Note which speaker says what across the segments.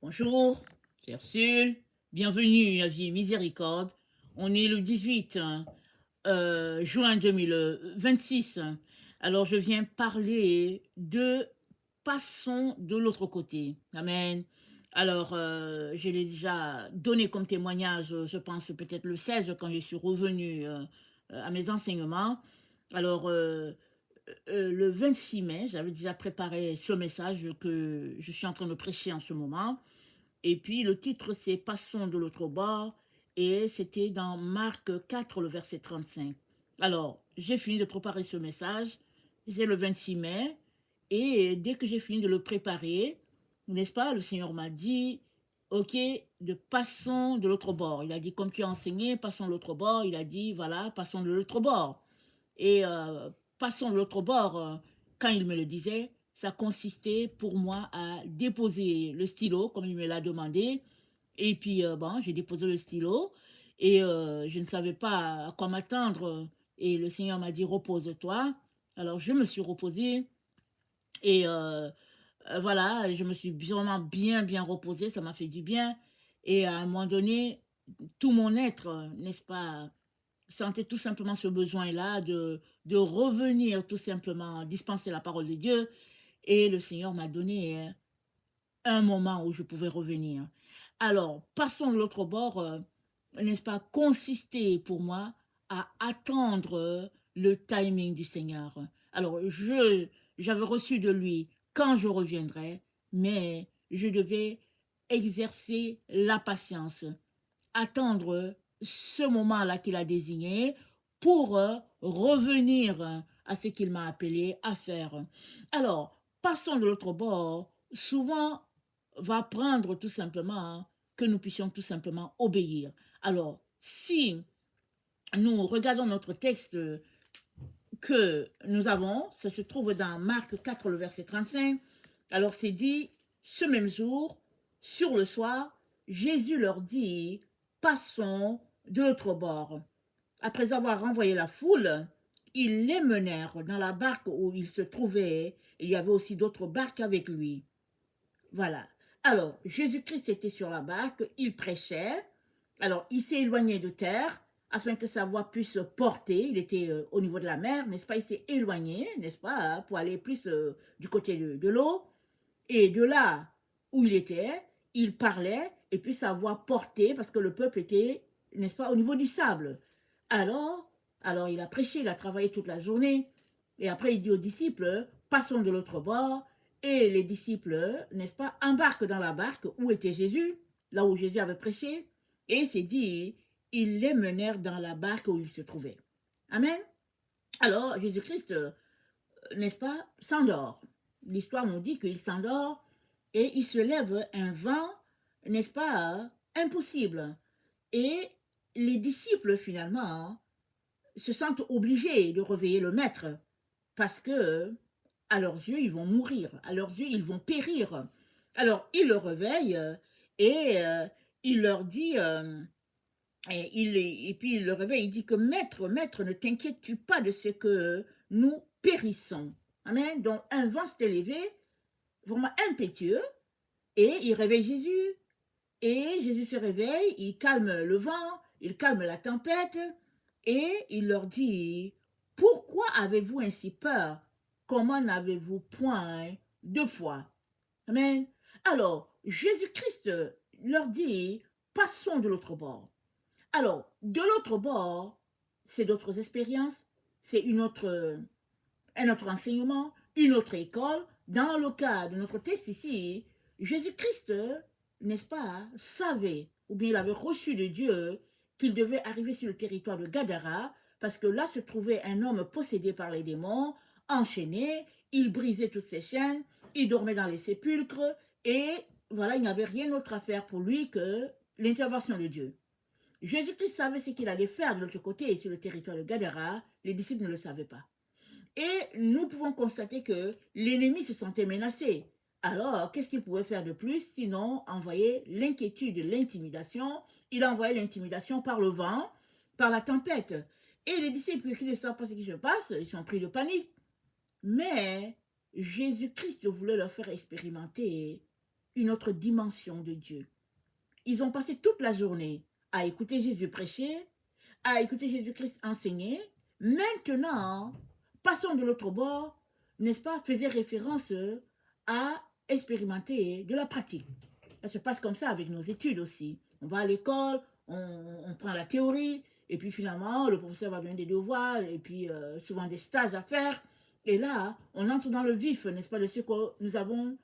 Speaker 1: Bonjour, c'est Ursule. Bienvenue à Vie et Miséricorde. On est le 18 juin 2026. Alors, je viens parler de passons de l'autre côté. Amen. Alors, je l'ai déjà donné comme témoignage, je pense peut-être le 16 quand je suis revenue à mes enseignements. Alors, le 26 mai, j'avais déjà préparé ce message que je suis en train de prêcher en ce moment. Et puis le titre, c'est Passons de l'autre bord. Et c'était dans Marc 4, le verset 35. Alors, j'ai fini de préparer ce message. C'est le 26 mai. Et dès que j'ai fini de le préparer, n'est-ce pas, le Seigneur m'a dit, OK, de passons de l'autre bord. Il a dit, comme tu as enseigné, passons de l'autre bord. Il a dit, voilà, passons de l'autre bord. Et passons de l'autre bord, quand il me le disait, ça consistait pour moi à déposer le stylo, comme il me l'a demandé. Et puis, bon, j'ai déposé le stylo et je ne savais pas à quoi m'attendre. Et le Seigneur m'a dit, repose-toi. Alors, je me suis reposée et voilà, je me suis vraiment bien reposée. Ça m'a fait du bien. Et à un moment donné, tout mon être, n'est-ce pas, sentais tout simplement ce besoin-là de revenir tout simplement dispenser la parole de Dieu. Et le Seigneur m'a donné un moment où je pouvais revenir. Alors, passons de l'autre bord, n'est-ce pas, consister pour moi à attendre le timing du Seigneur. Alors, j'avais reçu de lui quand je reviendrai, mais je devais exercer la patience, attendre ce moment-là qu'il a désigné pour revenir à ce qu'il m'a appelé à faire. Alors, passons de l'autre bord, souvent va prendre tout simplement que nous puissions tout simplement obéir. Alors, si nous regardons notre texte que nous avons, ça se trouve dans Marc 4, le verset 35, alors c'est dit, ce même jour, sur le soir, Jésus leur dit, passons de l'autre bord. Après avoir renvoyé la foule, ils les menèrent dans la barque où ils se trouvaient. Il y avait aussi d'autres barques avec lui. Voilà. Alors, Jésus-Christ était sur la barque, il prêchait. Alors, il s'est éloigné de terre afin que sa voix puisse porter. Il était au niveau de la mer, n'est-ce pas? Il s'est éloigné, n'est-ce pas, hein, pour aller plus du côté de l'eau. Et de là où il était, il parlait et puis sa voix portait parce que le peuple était, n'est-ce pas, au niveau du sable. Alors, alors il a prêché, il a travaillé toute la journée. Et après, il dit aux disciples, passons de l'autre bord. Et les disciples, n'est-ce pas, embarquent dans la barque où était Jésus, là où Jésus avait prêché. Et c'est dit, ils les menèrent dans la barque où ils se trouvaient. Amen. Alors, Jésus-Christ, n'est-ce pas, s'endort. L'histoire nous dit qu'il s'endort et il se lève un vent, n'est-ce pas, impossible. Et les disciples, finalement, se sentent obligés de réveiller le maître parce que, à leurs yeux, ils vont mourir, à leurs yeux, ils vont périr. Alors, il le réveille et il leur dit, et puis il le réveille, il dit que maître, ne t'inquiètes-tu pas de ce que nous périssons. Amen. Donc, un vent s'est élevé, vraiment impétueux, et il réveille Jésus. Et Jésus se réveille, il calme le vent, il calme la tempête, et il leur dit, pourquoi avez-vous ainsi peur? Comment n'avez-vous point de foi? Amen. Alors, Jésus-Christ leur dit, passons de l'autre bord. Alors, de l'autre bord, c'est d'autres expériences, c'est un autre enseignement, une autre école. Dans le cas de notre texte ici, Jésus-Christ, n'est-ce pas, savait, ou bien il avait reçu de Dieu qu'il devait arriver sur le territoire de Gadara, parce que là se trouvait un homme possédé par les démons, enchaîné, il brisait toutes ses chaînes, il dormait dans les sépulcres, et voilà, il n'y avait rien d'autre à faire pour lui que l'intervention de Dieu. Jésus-Christ savait ce qu'il allait faire de l'autre côté, sur le territoire de Gadara, les disciples ne le savaient pas. Et nous pouvons constater que l'ennemi se sentait menacé. Alors, qu'est-ce qu'il pouvait faire de plus sinon envoyer l'inquiétude, l'intimidation? Il a envoyé l'intimidation par le vent, par la tempête. Et les disciples qui ne savent pas ce qui se passe, ils sont pris de panique. Mais Jésus-Christ voulait leur faire expérimenter une autre dimension de Dieu. Ils ont passé toute la journée à écouter Jésus prêcher, à écouter Jésus-Christ enseigner. Maintenant, passons de l'autre bord, n'est-ce pas, faisait référence à expérimenter de la pratique. Ça se passe comme ça avec nos études aussi. On va à l'école, on prend la théorie, et puis finalement, le professeur va donner des devoirs, et puis souvent des stages à faire. Et là, on entre dans le vif, n'est-ce pas, de ce que nous avons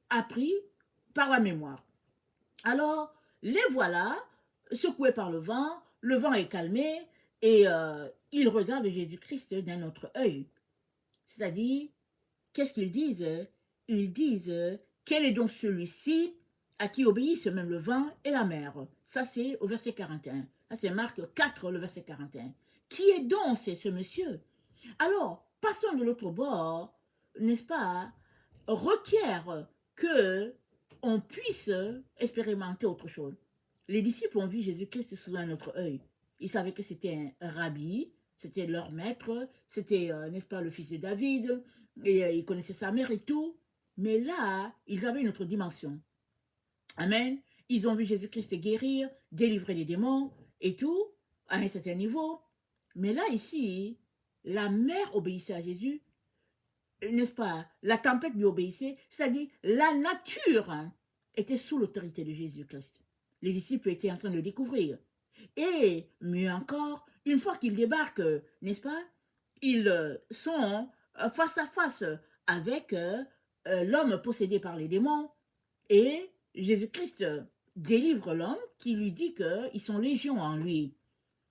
Speaker 1: appris par la mémoire. Alors, les voilà, secoués par le vent est calmé, et ils regardent Jésus-Christ d'un autre œil. C'est-à-dire, qu'est-ce qu'ils disent? Ils disent, quel est donc celui-ci à qui obéissent même le vent et la mer? Ça, c'est au verset 41. Ça, c'est Marc 4, le verset 41. Qui est donc ce monsieur? Alors, passons de l'autre bord, n'est-ce pas, requiert que on puisse expérimenter autre chose. Les disciples ont vu Jésus-Christ sous un autre œil. Ils savaient que c'était un rabbi, c'était leur maître, c'était, n'est-ce pas, le fils de David, et ils connaissaient sa mère et tout. Mais là, ils avaient une autre dimension. Amen. Ils ont vu Jésus-Christ guérir, délivrer les démons et tout, à un certain niveau. Mais là, ici, la mer obéissait à Jésus, n'est-ce pas? La tempête lui obéissait, c'est-à-dire la nature était sous l'autorité de Jésus-Christ. Les disciples étaient en train de découvrir. Et mieux encore, une fois qu'ils débarquent, n'est-ce pas? Ils sont face à face avec l'homme possédé par les démons. Et Jésus-Christ délivre l'homme qui lui dit qu'ils sont légions en lui.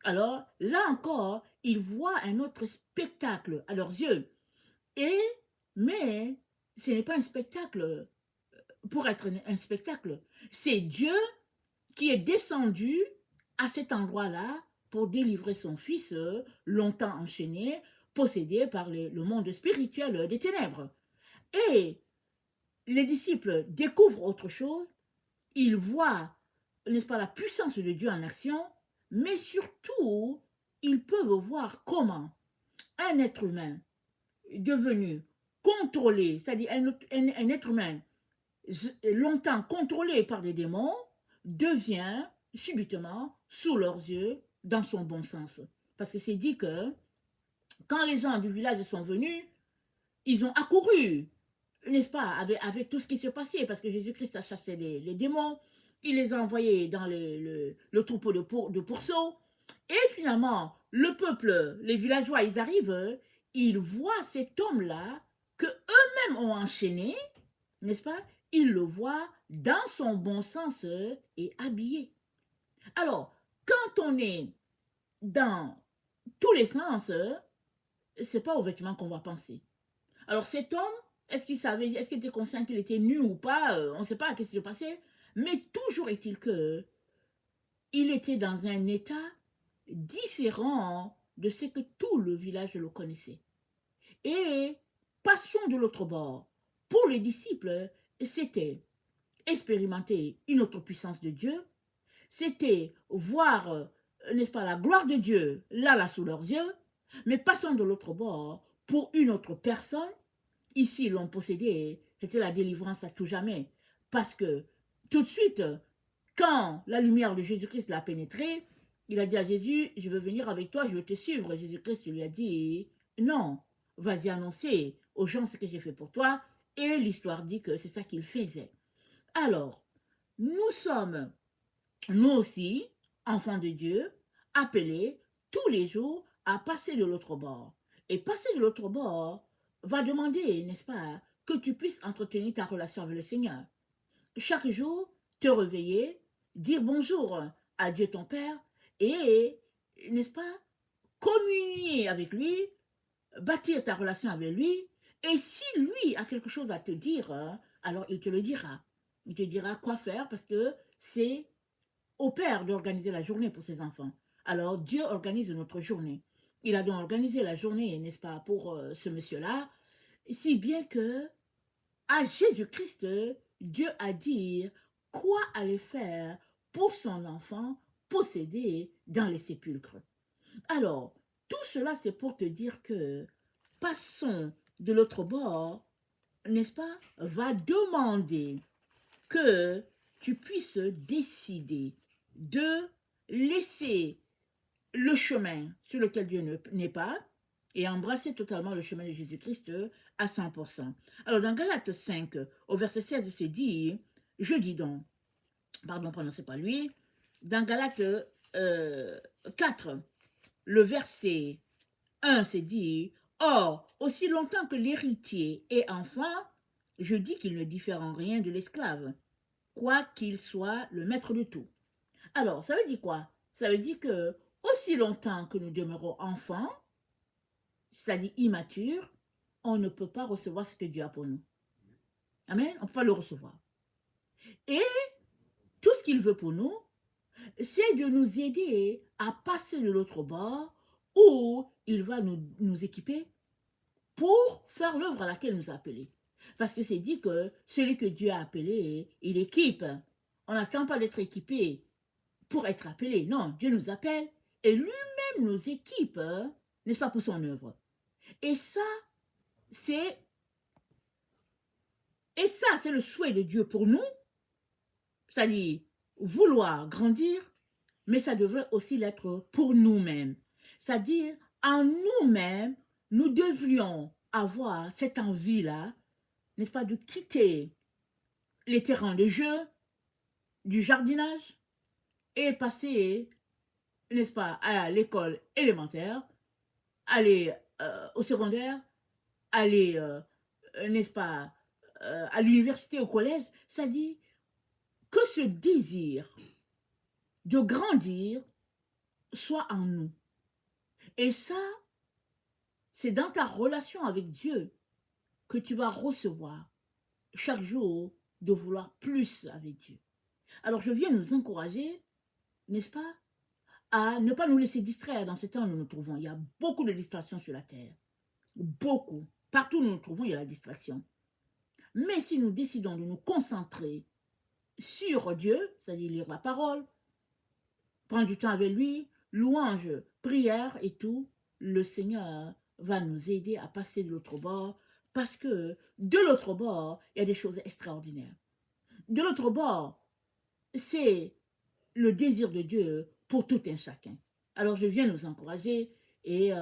Speaker 1: Alors, là encore, ils voient un autre spectacle à leurs yeux. Mais ce n'est pas un spectacle pour être un spectacle. C'est Dieu qui est descendu à cet endroit-là pour délivrer son fils longtemps enchaîné, possédé par le monde spirituel des ténèbres. Et les disciples découvrent autre chose, ils voient, n'est-ce pas, la puissance de Dieu en action, mais surtout, ils peuvent voir comment un être humain devenu contrôlé, c'est-à-dire un être humain longtemps contrôlé par des démons, devient subitement, sous leurs yeux, dans son bon sens. Parce que c'est dit que quand les gens du village sont venus, ils ont accouru, n'est-ce pas, avec tout ce qui se passait, parce que Jésus-Christ a chassé les démons, il les a envoyés dans le troupeau de pourceaux, et finalement, le peuple, les villageois, ils arrivent, ils voient cet homme-là, que eux-mêmes ont enchaîné, n'est-ce pas? Ils le voient dans son bon sens et habillé. Alors, quand on est dans tous les sens, c'est pas aux vêtements qu'on va penser. Alors cet homme, est-ce qu'il savait, est-ce qu'il était conscient qu'il était nu ou pas? On ne sait pas qu'est-ce qui s'est passé. Mais toujours est-il que il était dans un état différent de ce que tout le village le connaissait. Et passons de l'autre bord. Pour les disciples, c'était expérimenter une autre puissance de Dieu, c'était voir, n'est-ce pas, la gloire de Dieu là sous leurs yeux, mais passons de l'autre bord, pour une autre personne, ici l'ont possédé, c'était la délivrance à tout jamais, parce que tout de suite, quand la lumière de Jésus-Christ l'a pénétré, il a dit à Jésus, je veux venir avec toi, je veux te suivre. Jésus-Christ lui a dit, non, vas-y annoncer aux gens ce que j'ai fait pour toi, et l'histoire dit que c'est ça qu'il faisait. Alors, nous sommes, nous aussi, enfants de Dieu, appelés tous les jours à passer de l'autre bord. Et passer de l'autre bord va demander, n'est-ce pas, que tu puisses entretenir ta relation avec le Seigneur. Chaque jour, te réveiller, dire bonjour à Dieu ton Père et, n'est-ce pas, communier avec lui, bâtir ta relation avec lui. Et si lui a quelque chose à te dire, alors il te le dira. Il te dira quoi faire parce que c'est au Père d'organiser la journée pour ses enfants. Alors Dieu organise notre journée. Il a donc organisé la journée, n'est-ce pas, pour ce monsieur-là, si bien que à Jésus-Christ, Dieu a dit quoi aller faire pour son enfant possédé dans les sépulcres. Alors, tout cela, c'est pour te dire que passons de l'autre bord, n'est-ce pas, va demander que tu puisses décider de laisser le chemin sur lequel Dieu n'est pas et embrasser totalement le chemin de Jésus-Christ à 100%. Alors dans Galates 5, au verset 16, c'est dit, je dis donc, pardon, c'est pas lui, dans Galates 4, le verset 1, c'est dit, or, aussi longtemps que l'héritier est enfant, je dis qu'il ne diffère en rien de l'esclave, quoi qu'il soit le maître de tout. Alors, ça veut dire quoi? Ça veut dire que aussi longtemps que nous demeurons enfants, c'est-à-dire immatures, on ne peut pas recevoir ce que Dieu a pour nous. Amen? On ne peut pas le recevoir. Et tout ce qu'il veut pour nous, c'est de nous aider à passer de l'autre bord où il va nous équiper pour faire l'œuvre à laquelle il nous a appelés. Parce que c'est dit que celui que Dieu a appelé, il équipe. On n'attend pas d'être équipé pour être appelé. Non, Dieu nous appelle et lui-même nous équipe, n'est-ce pas, pour son œuvre. Et ça, c'est le souhait de Dieu pour nous, c'est-à-dire vouloir grandir, mais ça devrait aussi l'être pour nous-mêmes. C'est-à-dire, en nous-mêmes, nous devrions avoir cette envie-là, n'est-ce pas, de quitter les terrains de jeu, du jardinage, et passer, n'est-ce pas, à l'école élémentaire, aller au secondaire, aller, n'est-ce pas, à l'université, au collège. C'est-à-dire que ce désir de grandir soit en nous. Et ça, c'est dans ta relation avec Dieu que tu vas recevoir chaque jour de vouloir plus avec Dieu. Alors je viens nous encourager, n'est-ce pas, à ne pas nous laisser distraire dans ces temps où nous nous trouvons. Il y a beaucoup de distractions sur la terre. Beaucoup. Partout où nous nous trouvons, il y a la distraction. Mais si nous décidons de nous concentrer sur Dieu, c'est-à-dire lire la parole, prendre du temps avec lui, louange, prière et tout, le Seigneur va nous aider à passer de l'autre bord parce que de l'autre bord, il y a des choses extraordinaires. De l'autre bord, c'est le désir de Dieu pour tout un chacun. Alors je viens nous encourager et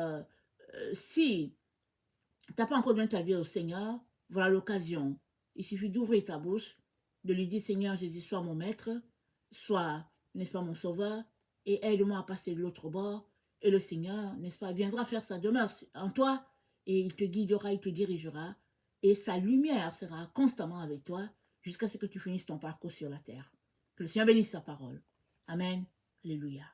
Speaker 1: si tu n'as pas encore donné ta vie au Seigneur, voilà l'occasion. Il suffit d'ouvrir ta bouche, de lui dire Seigneur Jésus, sois mon maître, sois, n'est-ce pas, mon sauveur, et aide-moi à passer de l'autre bord. Et le Seigneur, n'est-ce pas, viendra faire sa demeure en toi, et il te guidera, il te dirigera, et sa lumière sera constamment avec toi jusqu'à ce que tu finisses ton parcours sur la terre. Que le Seigneur bénisse sa parole. Amen. Alléluia.